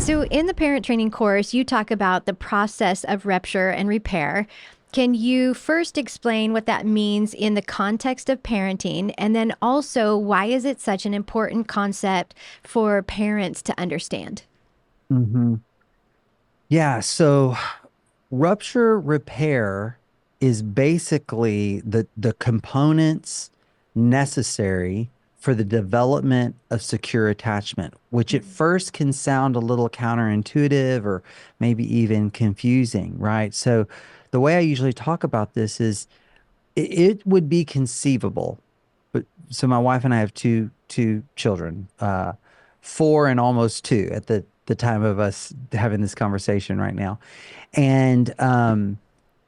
So, in the parent training course, you talk about the process of rupture and repair. Can you first explain what that means in the context of parenting? And then also, why is it such an important concept for parents to understand? hmm Yeah, so rupture repair is basically the components necessary for the development of secure attachment, which at first can sound a little counterintuitive or maybe even confusing, right? So the way I usually talk about this is it would be conceivable. But so my wife and I have two children, 4 and almost 2 at the time of us having this conversation right now. And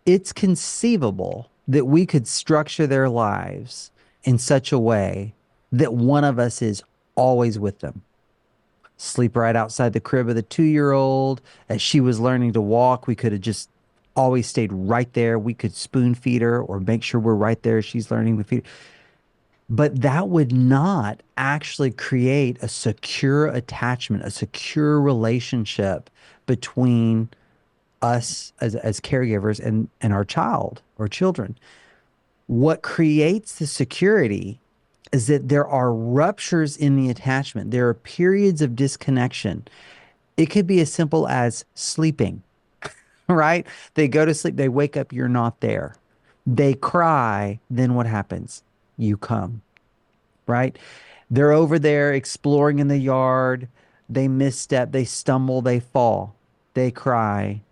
it's conceivable that we could structure their lives in such a way that one of us is always with them. Sleep right outside the crib of the 2-year-old. As she was learning to walk, we could have just always stayed right there. We could spoon feed her or make sure we're right there as she's learning to feed. But that would not actually create a secure attachment, a secure relationship between us as caregivers and our child or children. What creates the security is that there are ruptures in the attachment. There are periods of disconnection. It could be as simple as sleeping, right? They go to sleep, they wake up, you're not there. They cry, then what happens? You come, right? They're over there exploring in the yard. They misstep, they stumble, they fall. They cry,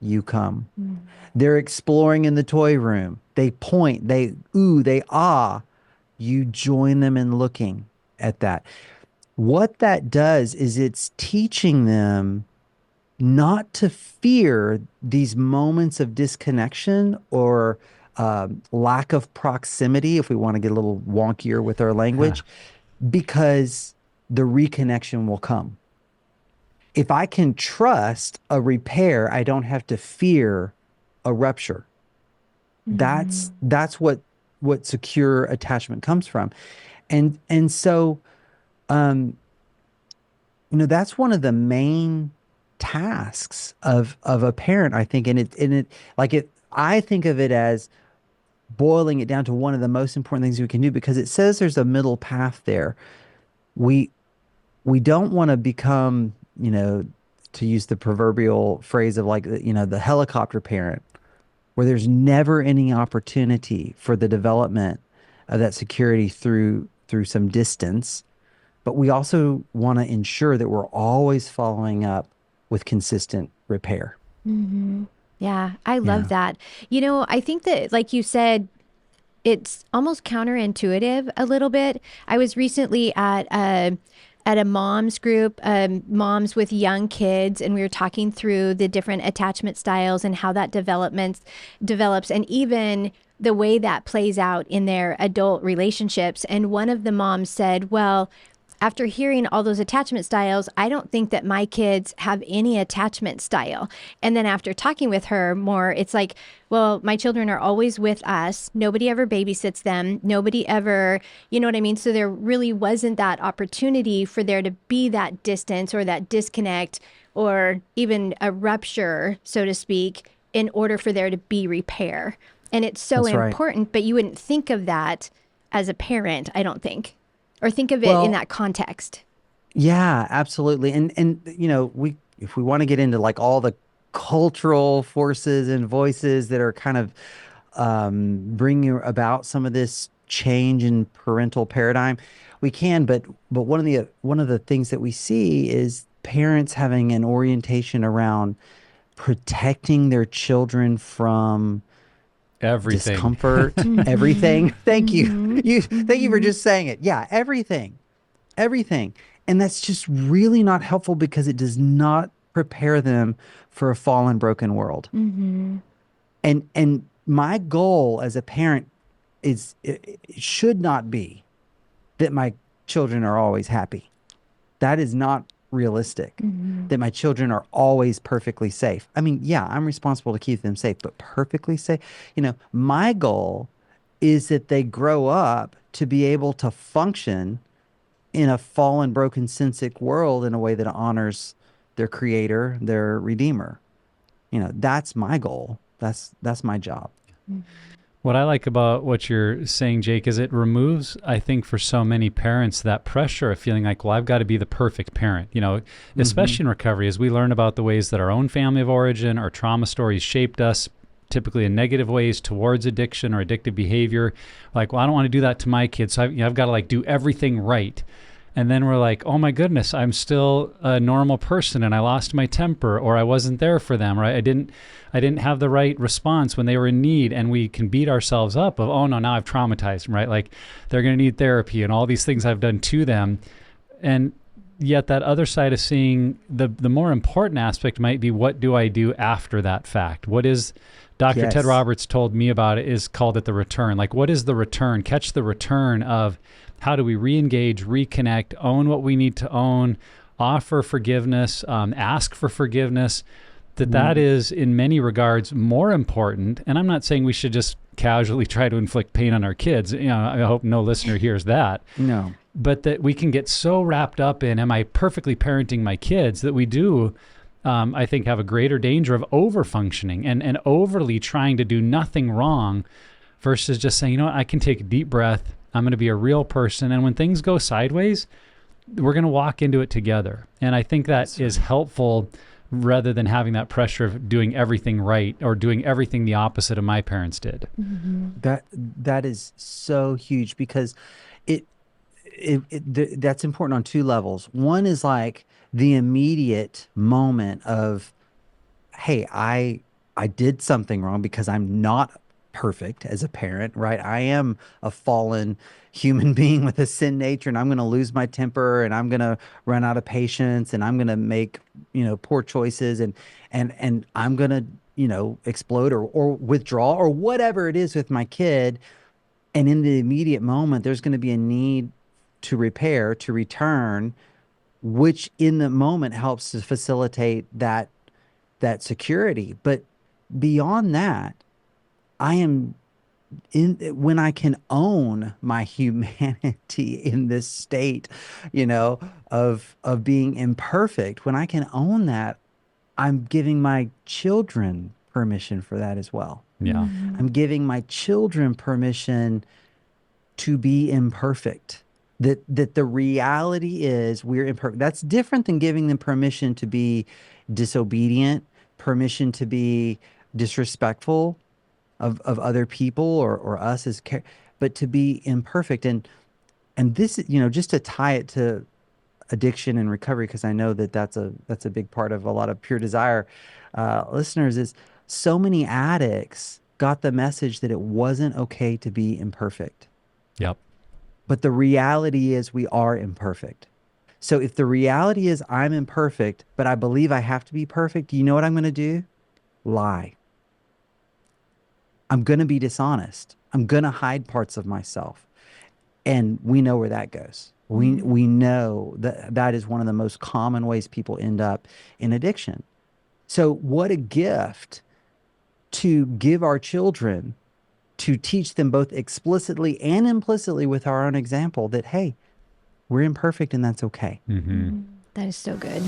you come. Mm. They're exploring in the toy room. They point, they ooh, they ah. You join them in looking at that. What that does is it's teaching them not to fear these moments of disconnection or lack of proximity, if we want to get a little wonkier with our language, because the reconnection will come. If I can trust a repair, I don't have to fear a rupture. Mhm. That's what secure attachment comes from. And so um that's one of the main tasks of a parent, I think. And it like it I think of it as boiling it down to one of the most important things we can do, because it says there's a middle path there. We we don't want to become, to use the proverbial phrase of, like, the helicopter parent, where there's never any opportunity for the development of that security through some distance. But we also want to ensure that we're always following up with consistent repair. Mhm. Yeah, I love Yeah. that. I think that, like you said, it's almost counterintuitive a little bit. I was recently at a mom's group, moms with young kids, and we were talking through the different attachment styles and how that develops, and even the way that plays out in their adult relationships. And one of the moms said, "Well, after hearing all those attachment styles, I don't think that my kids have any attachment style." And then after talking with her more, it's like, well, my children are always with us. Nobody ever babysits them. Nobody ever, you know what I mean? So there really wasn't that opportunity for there to be that distance or that disconnect or even a rupture, so to speak, in order for there to be repair. And it's so That's right. important, but you wouldn't think of that as a parent, I don't think, or think of it in Well, that context. yeah, absolutely. And we if we want to get into, like, all the cultural forces and voices that are kind of bringing about some of this change in parental paradigm, we can. But one of the things that we see is parents having an orientation around protecting their children from Everything. discomfort, Mm-hmm. everything. Thank you. Mm-hmm. Thank you for Mm-hmm. just saying it. Yeah, everything. Everything. And that's just really not helpful, because it does not prepare them for a fallen, broken world. Mm-hmm. And my goal as a parent is, it should not be that my children are always happy. That is not realistic. Mm-hmm. That my children are always perfectly safe. I mean, yeah, I'm responsible to keep them safe, but perfectly safe. My goal is that they grow up to be able to function in a fallen, broken, sin sick world in a way that honors their creator, their redeemer. That's my goal. That's my job. What I like about what you're saying, Jake, is it removes, I think, for so many parents, that pressure of feeling like, well, I've got to be the perfect parent, especially in recovery, as we learn about the ways that our own family of origin or trauma stories shaped us, typically in negative ways, towards addiction or addictive behavior. Like, well, I don't want to do that to my kids, so I've got to do everything right. And then we're like, oh my goodness, I'm still a normal person and I lost my temper, or I wasn't there for them, or I didn't have the right response when they were in need. And we can beat ourselves up of, oh no, now I've traumatized them, right? Like they're going to need therapy and all these things I've done to them. And yet that other side of seeing the more important aspect might be, what do I do after that fact? What is Dr. Ted Roberts told me about it is called it the return. Like, what is the return? Catch the return of, how do we re-engage, reconnect, own what we need to own, offer forgiveness, ask for forgiveness, that is in many regards more important. And I'm not saying we should just casually try to inflict pain on our kids. I hope no listener hears that. No. But that we can get so wrapped up in, am I perfectly parenting my kids, that we do, I think, have a greater danger of over-functioning and overly trying to do nothing wrong versus just saying, I can take a deep breath. I'm going to be a real person. And when things go sideways, we're going to walk into it together. And I think that is helpful rather than having that pressure of doing everything right or doing everything the opposite of my parents did. Mm-hmm. That is so huge, because that's important on two levels. One is like the immediate moment of, hey, I did something wrong, because I'm not perfect as a parent, right? I am a fallen human being with a sin nature, and I'm going to lose my temper, and I'm going to run out of patience, and I'm going to make, poor choices, and I'm going to, explode or withdraw or whatever it is with my kid. And in the immediate moment, there's going to be a need to repair, to return, which in the moment helps to facilitate that security. But beyond that, when I can own my humanity in this state, of being imperfect, when I can own that, I'm giving my children permission for that as well. Yeah. I'm giving my children permission to be imperfect. That the reality is we're imperfect. That's different than giving them permission to be disobedient, permission to be disrespectful of other people or us but to be imperfect. And this, just to tie it to addiction and recovery, because I know that's a big part of a lot of Pure Desire listeners, is so many addicts got the message that it wasn't okay to be imperfect. Yep. But the reality is we are imperfect. So if the reality is I'm imperfect, but I believe I have to be perfect, you know what I'm going to do? Lie. I'm going to be dishonest. I'm going to hide parts of myself. And we know where that goes. We know that is one of the most common ways people end up in addiction. So what a gift to give our children, to teach them both explicitly and implicitly with our own example that, hey, we're imperfect and that's okay. Mm-hmm. That is so good.